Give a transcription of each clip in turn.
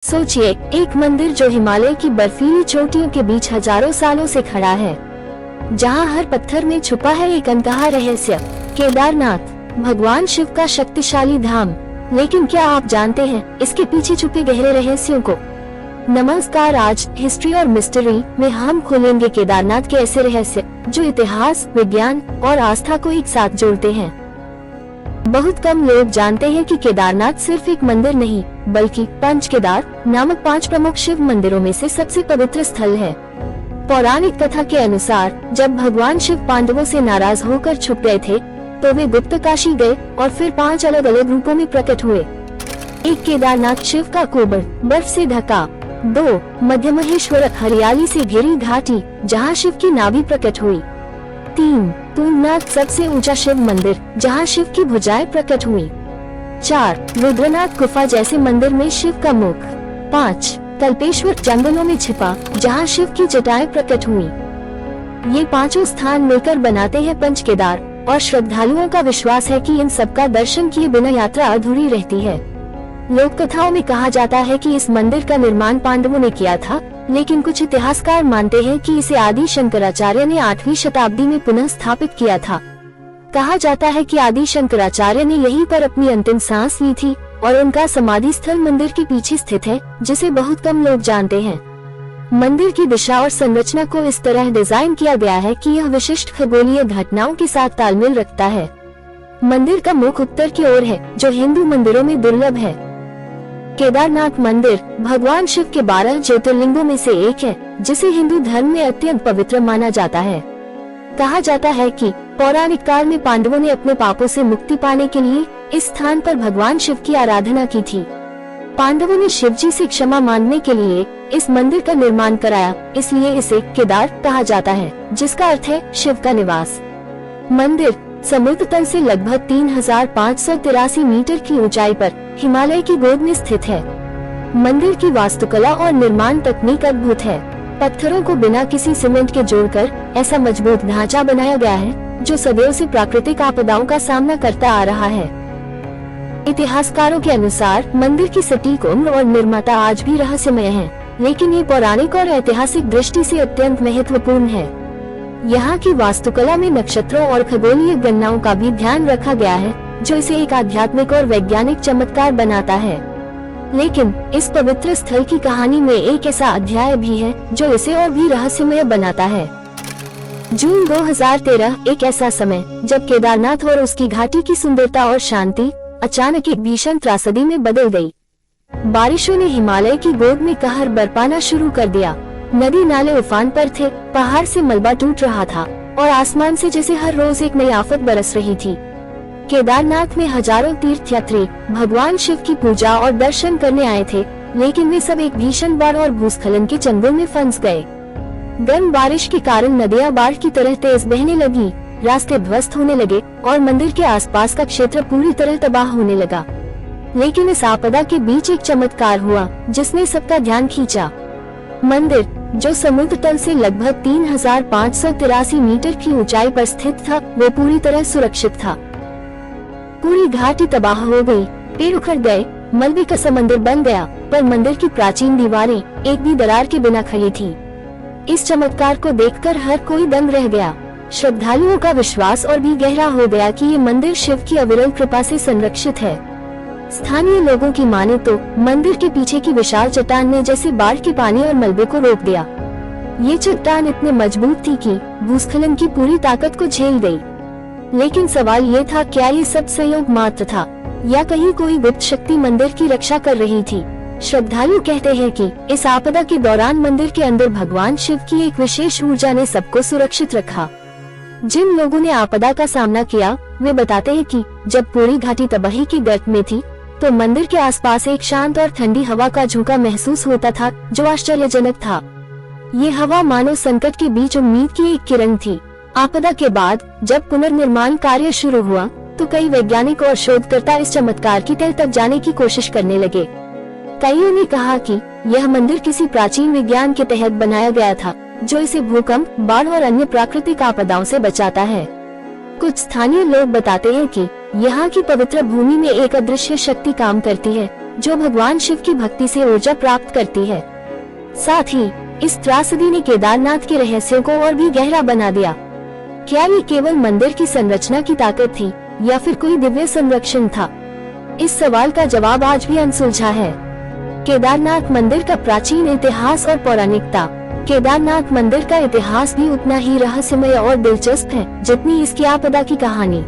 सोचिए, एक मंदिर जो हिमालय की बर्फीली चोटियों के बीच हजारों सालों से खड़ा है, जहां हर पत्थर में छुपा है एक अनकहा रहस्य। केदारनाथ, भगवान शिव का शक्तिशाली धाम। लेकिन क्या आप जानते हैं इसके पीछे छुपे गहरे रहस्यों को? नमस्कार, आज हिस्ट्री और मिस्ट्री में हम खोलेंगे केदारनाथ के ऐसे रहस्य जो इतिहास, विज्ञान और आस्था को एक साथ जोड़ते हैं। बहुत कम लोग जानते हैं कि केदारनाथ सिर्फ एक मंदिर नहीं, बल्कि पंच केदार नामक 5 प्रमुख शिव मंदिरों में से सबसे पवित्र स्थल है। पौराणिक कथा के अनुसार जब भगवान शिव पांडवों से नाराज होकर छुप गए थे, तो वे गुप्तकाशी गए और फिर 5 अलग अलग रूपों में प्रकट हुए। 1 केदारनाथ शिव का कुबड़, बर्फ से ढका। 2 मध्यमहेश्वर, हरियाली से घिरी घाटी जहाँ शिव की नाभि प्रकट हुई। 3 तुंगनाथ, सबसे ऊंचा शिव मंदिर जहाँ शिव की भुजाएं प्रकट हुई। 4 रुद्रनाथ गुफा जैसे मंदिर में शिव का मुख। 5 कल्पेश्वर, जंगलों में छिपा जहाँ शिव की जटाएं प्रकट हुई। ये 5 स्थान मिलकर बनाते हैं पंच केदार और श्रद्धालुओं का विश्वास है कि इन सबका दर्शन किए बिना यात्रा अधूरी रहती है। लोक कथाओं में कहा जाता है कि इस मंदिर का निर्माण पांडवों ने किया था, लेकिन कुछ इतिहासकार मानते हैं कि इसे आदि शंकराचार्य ने 8वीं शताब्दी में पुनः स्थापित किया था। कहा जाता है कि आदि शंकराचार्य ने यहीं पर अपनी अंतिम सांस ली थी और उनका समाधि स्थल मंदिर के पीछे स्थित है, जिसे बहुत कम लोग जानते हैं। मंदिर की दिशा और संरचना को इस तरह डिजाइन किया गया है कि यह विशिष्ट खगोलीय घटनाओं के साथ तालमेल रखता है। मंदिर का मुख उत्तर की ओर है, जो हिंदू मंदिरों में दुर्लभ है। केदारनाथ मंदिर भगवान शिव के 12 ज्योतिर्लिंगों में से एक है, जिसे हिंदू धर्म में अत्यंत पवित्र माना जाता है। कहा जाता है कि पौराणिक काल में पांडवों ने अपने पापों से मुक्ति पाने के लिए इस स्थान पर भगवान शिव की आराधना की थी। पांडवों ने शिव जी से क्षमा मांगने के लिए इस मंदिर का निर्माण कराया, इसलिए इसे केदार कहा जाता है, जिसका अर्थ है शिव का निवास। मंदिर समुद्र तल से लगभग 3583 मीटर की ऊंचाई पर हिमालय की गोद में स्थित है। मंदिर की वास्तुकला और निर्माण तकनीक अद्भुत है। पत्थरों को बिना किसी सीमेंट के जोड़कर ऐसा मजबूत ढांचा बनाया गया है, जो सदियों से प्राकृतिक आपदाओं का सामना करता आ रहा है। इतिहासकारों के अनुसार मंदिर की सटीक उम्र और निर्माता आज भी रहस्यमय है, लेकिन ये पौराणिक और ऐतिहासिक दृष्टि से अत्यंत महत्वपूर्ण है। यहाँ की वास्तुकला में नक्षत्रों और खगोलीय गणनाओं का भी ध्यान रखा गया है, जो इसे एक आध्यात्मिक और वैज्ञानिक चमत्कार बनाता है। लेकिन इस पवित्र स्थल की कहानी में एक ऐसा अध्याय भी है जो इसे और भी रहस्यमय बनाता है। जून 2013 एक ऐसा समय जब केदारनाथ और उसकी घाटी की सुंदरता और शांति अचानक एक भीषण त्रासदी में बदल गई। बारिशों ने हिमालय की गोद में कहर बरपाना शुरू कर दिया। नदी नाले उफान पर थे, पहाड़ से मलबा टूट रहा था और आसमान से जैसे हर रोज एक नई आफत बरस रही थी। केदारनाथ में हजारों तीर्थयात्री भगवान शिव की पूजा और दर्शन करने आए थे, लेकिन वे सब एक भीषण बाढ़ और भूस्खलन के चंगुल में फंस गए। गर्म बारिश के कारण नदियां बाढ़ की तरह तेज बहने लगी, रास्ते ध्वस्त होने लगे और मंदिर के आसपास का क्षेत्र पूरी तरह तबाह होने लगा। लेकिन इस आपदा के बीच एक चमत्कार हुआ जिसने सबका ध्यान खींचा। मंदिर, जो समुद्र तल से लगभग 3583 मीटर की ऊंचाई पर स्थित था, वो पूरी तरह सुरक्षित था। पूरी घाटी तबाह हो गई, पेड़ उखड़ गए, मलबे का समंदर बन गया, पर मंदिर की प्राचीन दीवारें एक भी दरार के बिना खड़ी थी। इस चमत्कार को देखकर हर कोई दंग रह गया। श्रद्धालुओं का विश्वास और भी गहरा हो गया कि ये मंदिर शिव की अविरल कृपा से संरक्षित है। स्थानीय लोगों की माने तो मंदिर के पीछे की विशाल चट्टान ने जैसे बाढ़ के पानी और मलबे को रोक दिया। ये चट्टान इतने मजबूत थी कि भूस्खलन की पूरी ताकत को झेल गई। लेकिन सवाल ये था, क्या ये सब संयोग मात्र था या कहीं कोई गुप्त शक्ति मंदिर की रक्षा कर रही थी? श्रद्धालु कहते हैं कि इस आपदा के दौरान मंदिर के अंदर भगवान शिव की एक विशेष ऊर्जा ने सबको सुरक्षित रखा। जिन लोगों ने आपदा का सामना किया, वे बताते हैं कि जब पूरी घाटी तबाही की गर्त में थी, तो मंदिर के आसपास एक शांत और ठंडी हवा का झोंका महसूस होता था, जो आश्चर्यजनक था। ये हवा मानो संकट के बीच उम्मीद की एक किरण थी। आपदा के बाद जब पुनर्निर्माण कार्य शुरू हुआ, तो कई वैज्ञानिक और शोधकर्ता इस चमत्कार की तह तक जाने की कोशिश करने लगे। कईयों ने कहा कि यह मंदिर किसी प्राचीन विज्ञान के तहत बनाया गया था, जो इसे भूकंप, बाढ़ और अन्य प्राकृतिक आपदाओं से बचाता है। कुछ स्थानीय लोग बताते हैं कि यहाँ की पवित्र भूमि में एक अदृश्य शक्ति काम करती है, जो भगवान शिव की भक्ति से ऊर्जा प्राप्त करती है। साथ ही इस त्रासदी ने केदारनाथ के रहस्यों को और भी गहरा बना दिया। क्या ये केवल मंदिर की संरचना की ताकत थी या फिर कोई दिव्य संरक्षण था? इस सवाल का जवाब आज भी अनसुलझा है। केदारनाथ मंदिर का प्राचीन इतिहास और पौराणिकता। केदारनाथ मंदिर का इतिहास भी उतना ही रहस्यमय और दिलचस्प है जितनी इसकी आपदा की कहानी।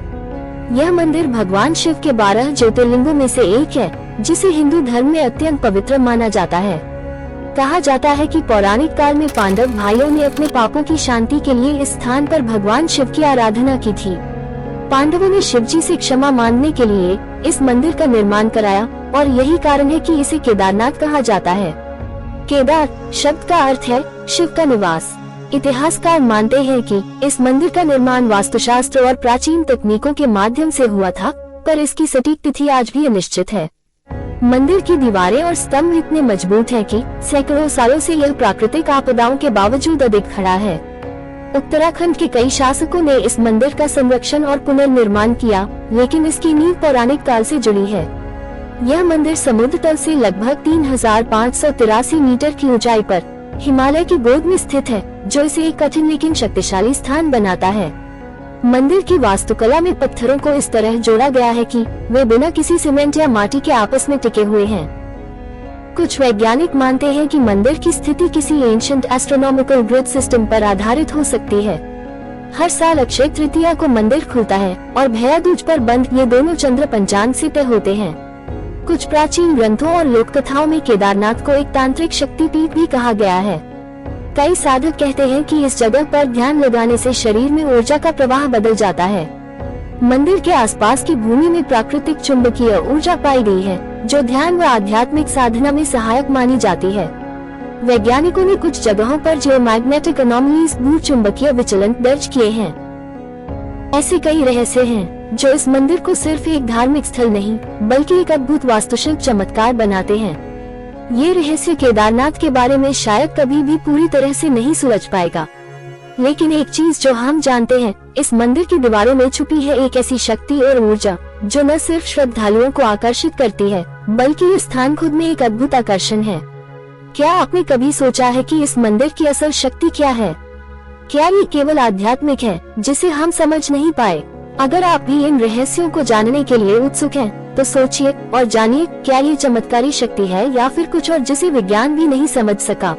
यह मंदिर भगवान शिव के 12 ज्योतिर्लिंगों में से एक है, जिसे हिंदू धर्म में अत्यंत पवित्र माना जाता है। कहा जाता है कि पौराणिक काल में पांडव भाइयों ने अपने पापों की शांति के लिए इस स्थान पर भगवान शिव की आराधना की थी। पांडवों ने शिव जी से क्षमा मांगने के लिए इस मंदिर का निर्माण कराया और यही कारण है कि इसे केदारनाथ कहा जाता है। केदार शब्द का अर्थ है शिव का निवास। इतिहासकार मानते हैं कि इस मंदिर का निर्माण वास्तुशास्त्र और प्राचीन तकनीकों के माध्यम से हुआ था, पर इसकी सटीक तिथि आज भी अनिश्चित है। मंदिर की दीवारें और स्तंभ इतने मजबूत हैं कि सैकड़ों सालों से यह प्राकृतिक आपदाओं के बावजूद अडिग खड़ा है। उत्तराखंड के कई शासकों ने इस मंदिर का संरक्षण और पुनर्निर्माण किया, लेकिन इसकी नींव पौराणिक काल से जुड़ी है। यह मंदिर समुद्र तल से लगभग 3583 मीटर की ऊंचाई पर हिमालय की गोद में स्थित है, जो इसे एक कठिन लेकिन शक्तिशाली स्थान बनाता है। मंदिर की वास्तुकला में पत्थरों को इस तरह जोड़ा गया है कि वे बिना किसी सीमेंट या माटी के आपस में टिके हुए हैं। कुछ वैज्ञानिक मानते हैं कि मंदिर की स्थिति किसी एंशिएंट एस्ट्रोनॉमिकल ग्रिड सिस्टम पर आधारित हो सकती है। हर साल अक्षय तृतीया को मंदिर खुलता है और भैया दूज पर बंद, ये दोनों चंद्र पंचांग से तय होते हैं। कुछ प्राचीन ग्रंथों और लोक कथाओं में केदारनाथ को एक तांत्रिक शक्तिपीठ भी कहा गया है। कई साधक कहते हैं कि इस जगह पर ध्यान लगाने से शरीर में ऊर्जा का प्रवाह बदल जाता है। मंदिर के आसपास की भूमि में प्राकृतिक चुंबकीय ऊर्जा पाई गई है, जो ध्यान व आध्यात्मिक साधना में सहायक मानी जाती है। वैज्ञानिकों ने कुछ जगहों पर जियोमैग्नेटिक एनोमलीज भू चुंबकीय विचलन दर्ज किए हैं। ऐसे कई रहस्य हैं जो इस मंदिर को सिर्फ एक धार्मिक स्थल नहीं बल्कि एक अद्भुत वास्तुशिल्प चमत्कार बनाते हैं। ये रहस्य केदारनाथ के बारे में शायद कभी भी पूरी तरह से नहीं सुलझ पाएगा, लेकिन एक चीज जो हम जानते हैं, इस मंदिर की दीवारों में छुपी है एक ऐसी शक्ति और ऊर्जा जो न सिर्फ श्रद्धालुओं को आकर्षित करती है बल्कि ये स्थान खुद में एक अद्भुत आकर्षण है। क्या आपने कभी सोचा है कि इस मंदिर की असल शक्ति क्या है? क्या ये केवल आध्यात्मिक है जिसे हम समझ नहीं पाए? अगर आप भी इन रहस्यों को जानने के लिए उत्सुक हैं, तो सोचिए और जानिए, क्या ये चमत्कारी शक्ति है या फिर कुछ और जिसे विज्ञान भी नहीं समझ सका।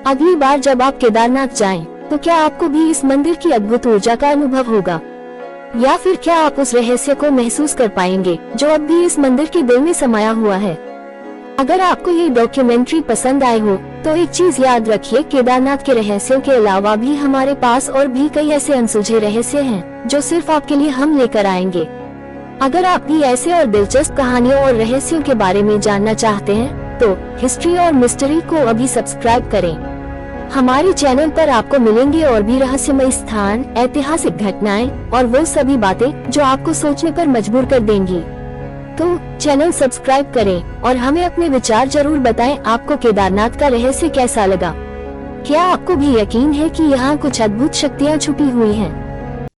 अगली बार जब आप केदारनाथ जाएं, तो क्या आपको भी इस मंदिर की अद्भुत ऊर्जा का अनुभव होगा, या फिर क्या आप उस रहस्य को महसूस कर पाएंगे जो अब भी इस मंदिर के दिल में समाया हुआ है। अगर आपको ये डॉक्यूमेंट्री पसंद आए हो तो एक चीज याद रखिए, केदारनाथ के रहस्यों के अलावा भी हमारे पास और भी कई ऐसे अनसुलझे रहस्य हैं जो सिर्फ आपके लिए हम लेकर आएंगे। अगर आप भी ऐसे और दिलचस्प कहानियों और रहस्यों के बारे में जानना चाहते हैं तो हिस्ट्री और मिस्ट्री को अभी सब्सक्राइब करें। हमारे चैनल पर आपको मिलेंगे और भी रहस्यमय स्थान, ऐतिहासिक घटनाएं और वो सभी बातें जो आपको सोचने पर मजबूर कर देंगी। तो चैनल सब्सक्राइब करें और हमें अपने विचार जरूर बताएं, आपको केदारनाथ का रहस्य कैसा लगा। क्या आपको भी यकीन है कि यहाँ कुछ अद्भुत शक्तियाँ छुपी हुई हैं?